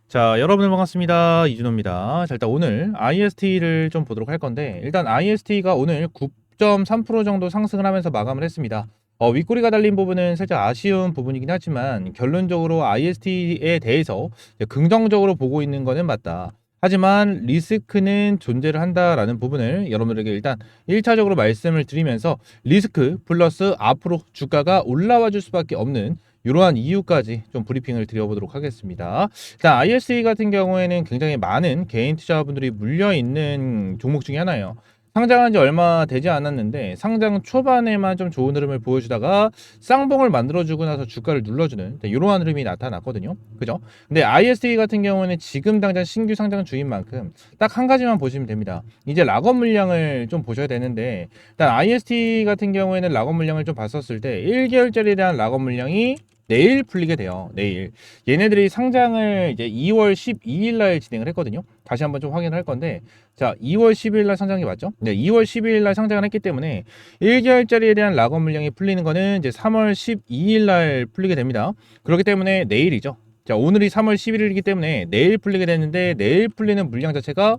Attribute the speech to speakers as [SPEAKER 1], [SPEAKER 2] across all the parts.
[SPEAKER 1] 자, 여러분들 반갑습니다. 이준호입니다. 자, 일단 오늘 IST를 좀 보도록 할 건데, 일단 IST가 오늘 9.3% 정도 상승을 하면서 마감을 했습니다. 윗꼬리가 달린 부분은 살짝 아쉬운 부분이긴 하지만, 결론적으로 IST에 대해서 이제 긍정적으로 보고 있는 거는 맞다. 하지만 리스크는 존재를 한다라는 부분을 여러분들에게 일단 1차적으로 말씀을 드리면서, 리스크 플러스 앞으로 주가가 올라와 줄 수밖에 없는 이러한 이유까지 좀 브리핑을 드려보도록 하겠습니다. 일단 ISE 같은 경우에는 굉장히 많은 개인 투자분들이 물려 있는 종목 중에 하나예요. 상장한 지 얼마 되지 않았는데 상장 초반에만 좀 좋은 흐름을 보여주다가 쌍봉을 만들어주고 나서 주가를 눌러주는 이러한 흐름이 나타났거든요. 그죠? 근데 ISE 같은 경우는 지금 당장 신규 상장 중인 만큼 딱 한 가지만 보시면 됩니다. 이제 락업 물량을 좀 보셔야 되는데, 일단 IST 같은 경우에는 락업 물량을 좀 봤었을 때 1개월짜리에 대한 락업 물량이 내일 풀리게 돼요. 내일. 얘네들이 상장을 이제 2월 12일 날 진행을 했거든요. 다시 한번 좀 확인할 건데, 자, 2월 12일 날 상장이 맞죠? 네, 2월 12일 날 상장을 했기 때문에 1개월짜리에 대한 락업 물량이 풀리는 거는 이제 3월 12일 날 풀리게 됩니다. 그렇기 때문에 내일이죠. 자, 오늘이 3월 11일이기 때문에 내일 풀리게 되는데, 내일 풀리는 물량 자체가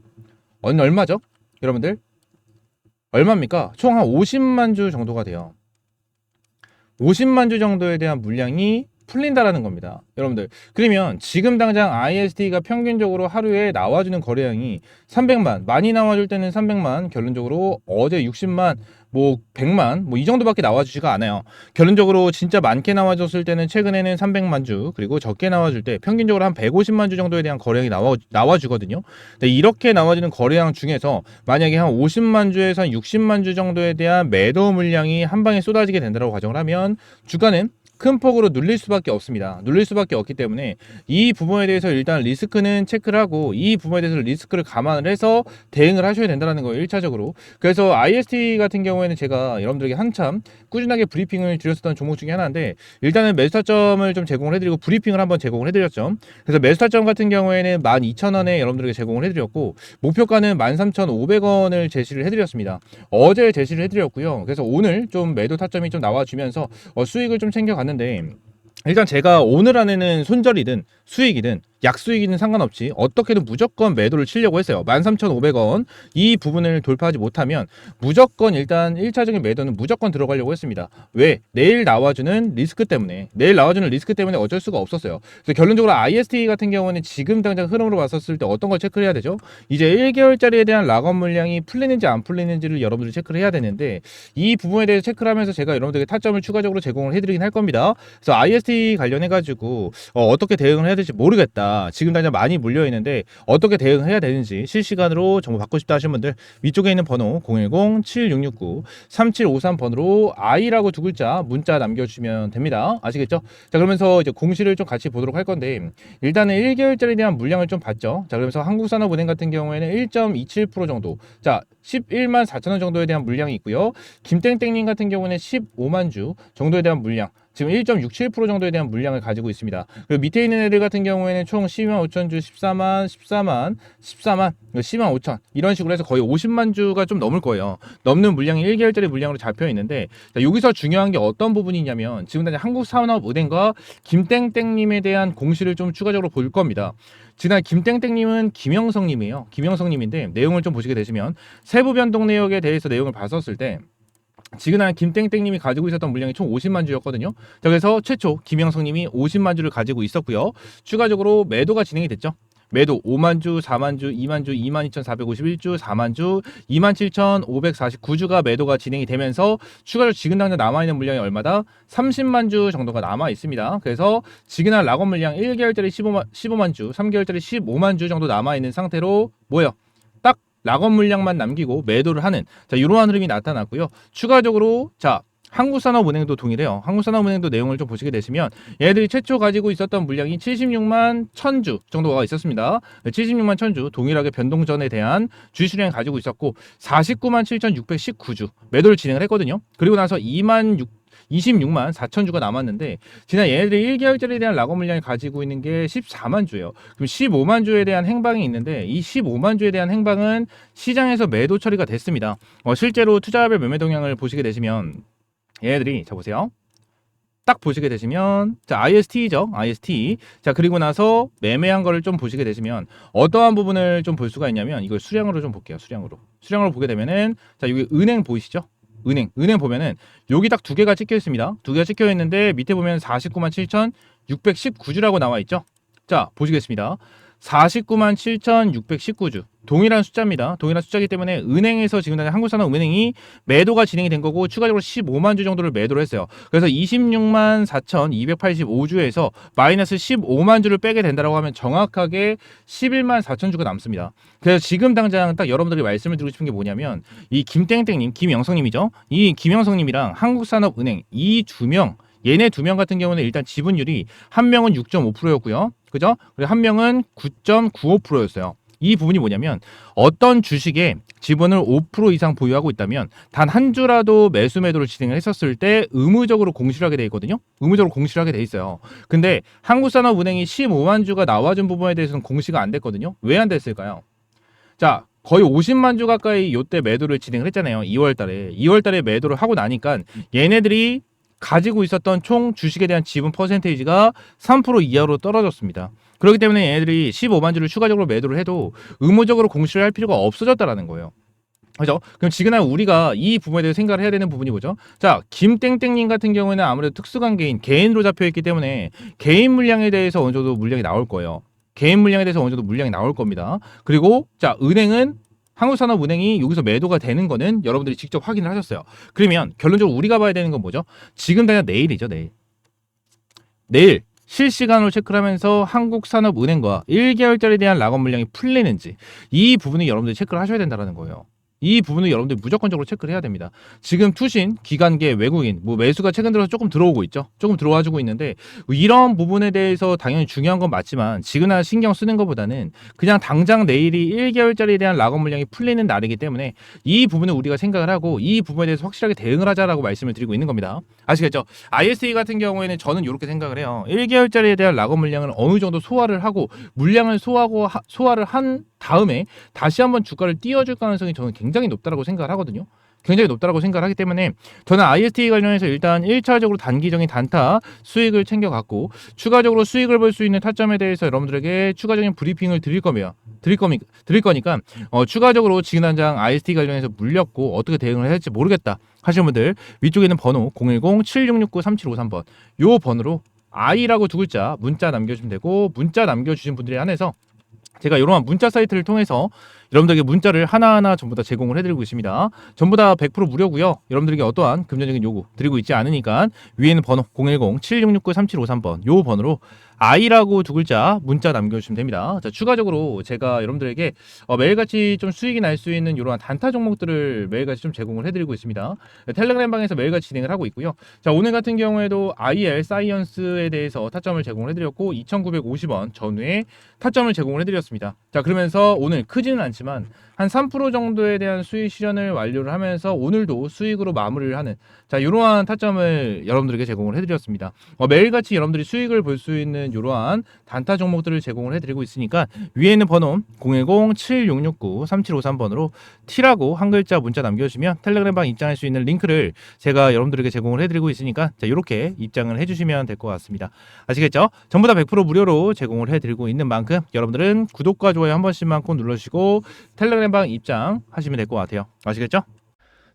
[SPEAKER 1] 얼마죠? 여러분들? 얼마입니까? 총 한 50만 주 정도가 돼요. 50만 주 정도에 대한 물량이 풀린다라는 겁니다. 여러분들. 그러면 지금 당장 IST가 평균적으로 하루에 나와주는 거래량이 300만, 많이 나와줄 때는 300만, 결론적으로 어제 60만, 뭐 100만, 뭐 이 정도밖에 나와주지가 않아요. 결론적으로 진짜 많게 나와줬을 때는 최근에는 300만 주, 그리고 적게 나와줄 때 평균적으로 한 150만 주 정도에 대한 거래량이 나와주거든요. 근데 이렇게 나와주는 거래량 중에서 만약에 한 50만 주에서 한 60만 주 정도에 대한 매도 물량이 한 방에 쏟아지게 된다고 가정을 하면 주가는 큰 폭으로 눌릴 수밖에 없습니다. 눌릴 수밖에 없기 때문에 이 부분에 대해서 일단 리스크는 체크를 하고, 이 부분에 대해서 리스크를 감안을 해서 대응을 하셔야 된다는 거예요. 1차적으로. 그래서 IST 같은 경우에는 제가 여러분들에게 한참 꾸준하게 브리핑을 드렸었던 종목 중에 하나인데, 일단은 매수타점을 좀 제공을 해드리고 브리핑을 한번 제공을 해드렸죠. 그래서 매수타점 같은 경우에는 12,000원에 여러분들에게 제공을 해드렸고, 목표가는 13,500원을 제시를 해드렸습니다. 어제 제시를 해드렸고요. 그래서 오늘 좀 매도 타점이 좀 나와주면서 수익을 좀 챙겨갔는데, 일단 제가 오늘 안에는 손절이든 수익이든 약수익이든 상관없이 어떻게든 무조건 매도를 치려고 했어요. 13,500원 이 부분을 돌파하지 못하면 무조건 일단 1차적인 매도는 무조건 들어가려고 했습니다. 왜? 내일 나와주는 리스크 때문에, 내일 나와주는 리스크 때문에 어쩔 수가 없었어요. 그래서 결론적으로 IST 같은 경우는 지금 당장 흐름으로 봤었을 때 어떤 걸 체크를 해야 되죠? 이제 1개월짜리에 대한 락업 물량이 풀리는지 안 풀리는지를 여러분들이 체크를 해야 되는데, 이 부분에 대해서 체크를 하면서 제가 여러분들에게 타점을 추가적으로 제공을 해드리긴 할 겁니다. 그래서 IST 관련해가지고 어떻게 대응을 해야 될지 모르겠다, 지금 당장 많이 물려있는데 어떻게 대응해야 되는지 실시간으로 정보 받고 싶다 하시는 분들, 위쪽에 있는 번호 010-7669-3753번으로 I라고 두 글자 문자 남겨주시면 됩니다. 아시겠죠? 자, 그러면서 이제 공시를 좀 같이 보도록 할 건데, 일단은 1개월짜리에 대한 물량을 좀 봤죠. 자, 그러면서 한국산업은행 같은 경우에는 1.27% 정도, 자 11만 4천원 정도에 대한 물량이 있고요. 김땡땡님 같은 경우는 15만 주 정도에 대한 물량, 지금 1.67% 정도에 대한 물량을 가지고 있습니다. 그리고 밑에 있는 애들 같은 경우에는 총 12만 5천 주, 14만, 14만, 14만, 10만 5천, 이런 식으로 해서 거의 50만 주가 좀 넘을 거예요. 넘는 물량이 1개월짜리 물량으로 잡혀 있는데, 자, 여기서 중요한 게 어떤 부분이냐면, 지금 당장 한국산업은행과 김땡땡님에 대한 공시를 좀 추가적으로 볼 겁니다. 지난 김땡땡님은 김영성님이에요. 김영성님인데 내용을 좀 보시게 되시면, 세부 변동 내역에 대해서 내용을 봤었을 때 지금 김땡땡님이 가지고 있었던 물량이 총 50만 주였거든요. 자, 그래서 최초 김영성님이 50만 주를 가지고 있었고요. 추가적으로 매도가 진행이 됐죠. 매도 5만 주, 4만 주, 2만 주, 22,451주, 4만 주, 27,549주가 매도가 진행이 되면서 추가로 지금 당장 남아있는 물량이 얼마다? 30만 주 정도가 남아 있습니다. 그래서 지금 락업 물량 1개월짜리 15만 주, 3개월짜리 15만 주 정도 남아있는 상태로 뭐예요? 딱 락업 물량만 남기고 매도를 하는, 자, 이러한 흐름이 나타났고요. 추가적으로 자, 한국산업은행도 동일해요. 한국산업은행도 내용을 좀 보시게 되시면, 얘들이 최초 가지고 있었던 물량이 76만 1000주 정도가 있었습니다. 76만 1000주 동일하게 변동 전에 대한 주식 수량을 가지고 있었고, 49만 7619주 매도를 진행을 했거든요. 그리고 나서 26만 4천 주가 남았는데, 지난 얘네들이 1개월짜리에 대한 락업 물량을 가지고 있는 게 14만 주예요. 그럼 15만 주에 대한 행방이 있는데, 이 15만 주에 대한 행방은 시장에서 매도 처리가 됐습니다. 실제로 투자별 매매 동향을 보시게 되시면 얘네들이, 자 보세요. 딱 보시게 되시면 자 IST죠. IST. 자 그리고 나서 매매한 거를 좀 보시게 되시면 어떠한 부분을 좀 볼 수가 있냐면 이걸 수량으로 좀 볼게요. 수량으로 보게 되면은 자 여기 은행 보이시죠? 은행 보면은 여기 딱 두 개가 찍혀 있습니다. 두 개가 찍혀 있는데 밑에 보면 49만 7,619주라고 나와 있죠. 자 보시겠습니다. 49만 7,619주 동일한 숫자입니다. 동일한 숫자이기 때문에 은행에서 지금 당장 한국산업은행이 매도가 진행이 된 거고 추가적으로 15만 주 정도를 매도를 했어요. 그래서 26만 4,285주에서 마이너스 15만 주를 빼게 된다고 하면 정확하게 11만 4천 주가 남습니다. 그래서 지금 당장 딱 여러분들에게 말씀을 드리고 싶은 게 뭐냐면 이 김땡땡님, 김영성님이죠. 이 김영성님이랑 한국산업은행 이 두 명 얘네 두 명 같은 경우는 일단 지분율이 한 명은 6.5%였고요. 그죠? 그리고 한 명은 9.95%였어요. 이 부분이 뭐냐면 어떤 주식에 지분을 5% 이상 보유하고 있다면 단 한 주라도 매수 매도를 진행을 했었을 때 의무적으로 공시를 하게 돼 있거든요. 의무적으로 공시를 하게 돼 있어요. 근데 한국산업은행이 15만 주가 나와준 부분에 대해서는 공시가 안 됐거든요. 왜 안 됐을까요? 자 거의 50만 주 가까이 요때 매도를 진행을 했잖아요. 2월달에 매도를 하고 나니까 얘네들이 가지고 있었던 총 주식에 대한 지분 퍼센테이지가 3% 이하로 떨어졌습니다. 그렇기 때문에 얘네들이 15만 주를 추가적으로 매도를 해도 의무적으로 공시를 할 필요가 없어졌다라는 거예요. 그죠? 그럼 지금 우리가 이 부분에 대해서 생각을 해야 되는 부분이 뭐죠? 자, 김땡땡님 같은 경우에는 아무래도 특수관계인 개인으로 잡혀있기 때문에 개인 물량에 대해서 어느 정도 물량이 나올 거예요. 개인 물량에 대해서 어느 정도 물량이 나올 겁니다. 그리고 자, 은행은 한국산업은행이 여기서 매도가 되는 거는 여러분들이 직접 확인을 하셨어요. 그러면 결론적으로 우리가 봐야 되는 건 뭐죠? 지금 당장 내일이죠, 내일 실시간으로 체크를 하면서 한국산업은행과 1개월짜리에 대한 락업 물량이 풀리는지 이 부분을 여러분들이 체크를 하셔야 된다는 거예요. 이 부분을 여러분들이 무조건적으로 체크를 해야 됩니다. 지금 투신, 기관계, 외국인 매수가 최근 들어서 조금 들어오고 있죠. 조금 들어와주고 있는데 이런 부분에 대해서 당연히 중요한 건 맞지만 지금 신경 쓰는 것보다는 그냥 당장 내일이 1개월짜리에 대한 락업 물량이 풀리는 날이기 때문에 이 부분을 우리가 생각을 하고 이 부분에 대해서 확실하게 대응을 하자라고 말씀을 드리고 있는 겁니다. 아시겠죠? ISE 같은 경우에는 저는 이렇게 생각을 해요. 1개월짜리에 대한 락업 물량을 어느 정도 소화를 하고 물량을 소화를 한 다음에 다시 한번 주가를 띄워줄 가능성이 저는 굉장히 높다라고 생각을 하거든요. 굉장히 높다라고 생각을 하기 때문에 저는 IST 관련해서 일단 1차적으로 단기적인 단타 수익을 챙겨갔고 추가적으로 수익을 볼 수 있는 타점에 대해서 여러분들에게 추가적인 브리핑을 드릴 거니까 추가적으로 지금 당장 IST 관련해서 물렸고 어떻게 대응을 해야 할지 모르겠다 하시는 분들 위쪽에 있는 번호 010-7669-3753번 요 번호로 I라고 두 글자 문자 남겨주시면 되고 문자 남겨주신 분들에 한해서 제가 이러한 문자 사이트를 통해서 여러분들에게 문자를 하나하나 전부 다 제공을 해드리고 있습니다. 전부 다 100% 무료고요. 여러분들에게 어떠한 금전적인 요구 드리고 있지 않으니까 위에 있는 번호 010-7669-3753번 요 번호로 I라고 두 글자 문자 남겨주시면 됩니다. 자, 추가적으로 제가 여러분들에게 매일같이 좀 수익이 날 수 있는 이러한 단타 종목들을 매일같이 좀 제공을 해드리고 있습니다. 텔레그램 방에서 매일같이 진행을 하고 있고요. 자, 오늘 같은 경우에도 IL 사이언스에 대해서 타점을 제공을 해드렸고 2,950원 전후에 타점을 제공을 해드렸습니다. 자, 그러면서 오늘 크지는 않지만 한 3% 정도에 대한 수익 실현을 완료를 하면서 오늘도 수익으로 마무리를 하는 자 이러한 타점을 여러분들에게 제공을 해드렸습니다. 매일같이 여러분들이 수익을 볼 수 있는 이러한 단타 종목들을 제공을 해드리고 있으니까 위에 있는 번호 010-7669-3753번으로 T라고 한 글자 문자 남겨주시면 텔레그램방 입장할 수 있는 링크를 제가 여러분들에게 제공을 해드리고 있으니까 자 이렇게 입장을 해주시면 될 것 같습니다. 아시겠죠? 전부 다 100% 무료로 제공을 해드리고 있는 만큼 여러분들은 구독과 좋아요 한 번씩만 꼭 눌러주시고 텔레그램방 입장하시면 될 것 같아요. 아시겠죠?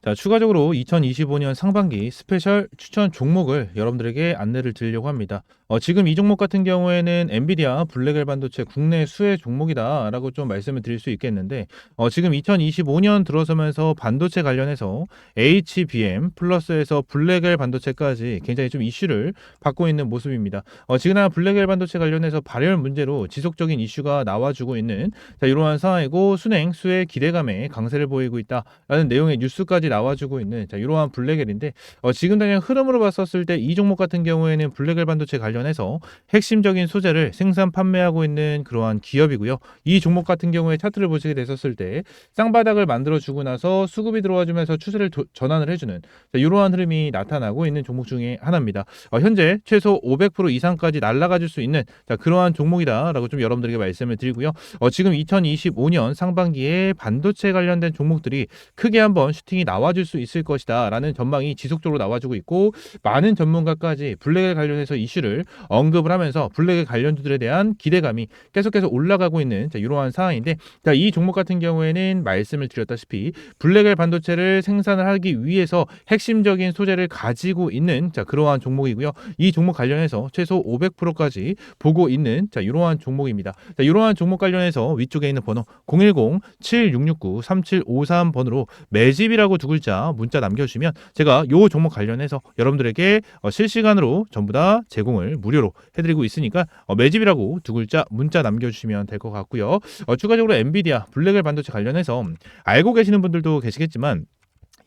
[SPEAKER 1] 자, 추가적으로 2025년 상반기 스페셜 추천 종목을 여러분들에게 안내를 드리려고 합니다. 지금 이 종목 같은 경우에는 엔비디아 블랙엘 반도체 국내 수혜 종목이다 라고 좀 말씀을 드릴 수 있겠는데 지금 2025년 들어서면서 반도체 관련해서 HBM 플러스에서 블랙엘 반도체까지 굉장히 좀 이슈를 받고 있는 모습입니다. 지금 블랙엘 반도체 관련해서 발열 문제로 지속적인 이슈가 나와주고 있는 자, 이러한 상황이고 순행 수혜 기대감에 강세를 보이고 있다라는 내용의 뉴스까지 나와주고 있는 자, 이러한 블랙엘인데 지금 당장 흐름으로 봤었을 때 이 종목 같은 경우에는 블랙엘 반도체 관련해서 핵심적인 소재를 생산 판매하고 있는 그러한 기업이고요. 이 종목 같은 경우에 차트를 보시게 됐었을 때 쌍바닥을 만들어주고 나서 수급이 들어와주면서 추세를 전환을 해주는 자, 이러한 흐름이 나타나고 있는 종목 중에 하나입니다. 현재 최소 500% 이상까지 날아가 줄 수 있는 자, 그러한 종목이다라고 좀 여러분들에게 말씀을 드리고요. 지금 2025년 상반기에 반도체 관련된 종목들이 크게 한번 슈팅이 나와 나와줄 수 있을 것이다 라는 전망이 지속적으로 나와주고 있고, 많은 전문가까지 블랙에 관련해서 이슈를 언급을 하면서 블랙의 관련주들에 대한 기대감이 계속해서 올라가고 있는 이러한 상황인데, 이 종목 같은 경우에는 말씀을 드렸다시피 블랙엘 반도체를 생산을 하기 위해서 핵심적인 소재를 가지고 있는 그러한 종목이고요. 이 종목 관련해서 최소 500%까지 보고 있는 이러한 종목입니다. 이러한 종목 관련해서 위쪽에 있는 번호 010-7669-3753번으로 매집이라고 두 글자 문자 남겨주시면 제가 이 종목 관련해서 여러분들에게 실시간으로 전부 다 제공을 무료로 해드리고 있으니까 매집이라고 두 글자 문자 남겨주시면 될 것 같고요. 추가적으로 엔비디아 블랙엘 반도체 관련해서 알고 계시는 분들도 계시겠지만,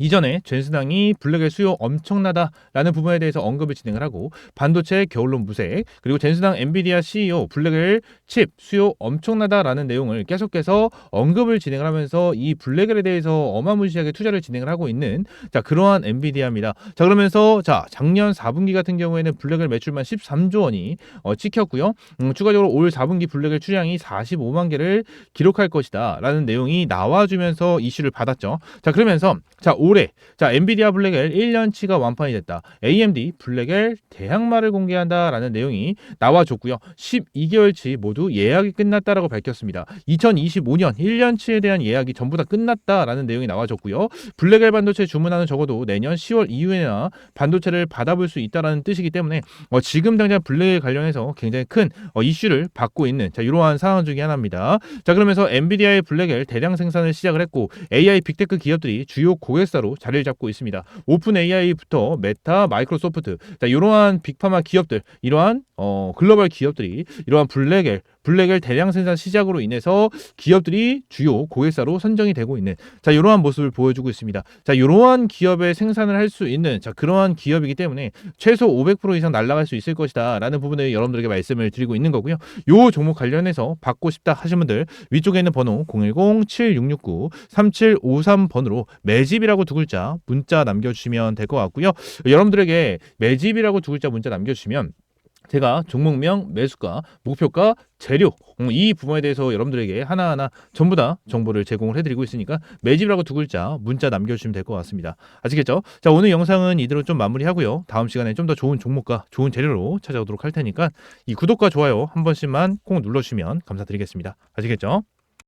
[SPEAKER 1] 이전에 젠스당이 블랙의 수요 엄청나다라는 부분에 대해서 언급을 진행을 하고, 반도체 겨울론 무색, 그리고 젠스당 엔비디아 CEO 블랙엘 칩 수요 엄청나다라는 내용을 계속해서 언급을 진행을 하면서 이 블랙엘에 대해서 어마무시하게 투자를 진행을 하고 있는 그러한 엔비디아입니다. 그러면서 작년 4분기 같은 경우에는 블랙엘 매출만 13조 원이 찍혔고요. 추가적으로 올 4분기 블랙엘 출량이 45만 개를 기록할 것이다 라는 내용이 나와주면서 이슈를 받았죠. 그러면서 올해 엔비디아 블랙엘 1년치가 완판이 됐다. AMD 블랙엘 대항마를 공개한다라는 내용이 나와줬고요. 12개월치 모두 예약이 끝났다라고 밝혔습니다. 2025년 1년치에 대한 예약이 전부 다 끝났다라는 내용이 나와줬고요. 블랙엘 반도체 주문하는 적어도 내년 10월 이후에나 반도체를 받아볼 수 있다라는 뜻이기 때문에 지금 당장 블랙엘 관련해서 굉장히 큰 이슈를 받고 있는 이러한 상황 중에 하나입니다. 그러면서 엔비디아의 블랙엘 대량 생산을 시작을 했고, AI 빅테크 기업들이 주요 고객사로 자리를 잡고 있습니다. 오픈 AI부터 메타, 마이크로소프트, 이러한 빅파마 기업들, 이러한 글로벌 기업들이 이러한 블랙엘 대량 생산 시작으로 인해서 기업들이 주요 고객사로 선정이 되고 있는 이러한 모습을 보여주고 있습니다. 이러한 기업의 생산을 할 수 있는 그러한 기업이기 때문에 최소 500% 이상 날아갈 수 있을 것이다 라는 부분을 여러분들에게 말씀을 드리고 있는 거고요. 요 종목 관련해서 받고 싶다 하신 분들 위쪽에 있는 번호 010-7669-3753번으로 매집이라고 두 글자 문자 남겨주시면 될 것 같고요. 여러분들에게 매집이라고 두 글자 문자 남겨주시면 제가 종목명, 매수가, 목표가, 재료 이 부분에 대해서 여러분들에게 하나하나 전부 다 정보를 제공을 해드리고 있으니까 매집이라고 두 글자 문자 남겨주시면 될 것 같습니다. 아시겠죠? 오늘 영상은 이대로 좀 마무리하고요. 다음 시간에 좀 더 좋은 종목과 좋은 재료로 찾아오도록 할 테니까 이 구독과 좋아요 한 번씩만 꼭 눌러주시면 감사드리겠습니다. 아시겠죠?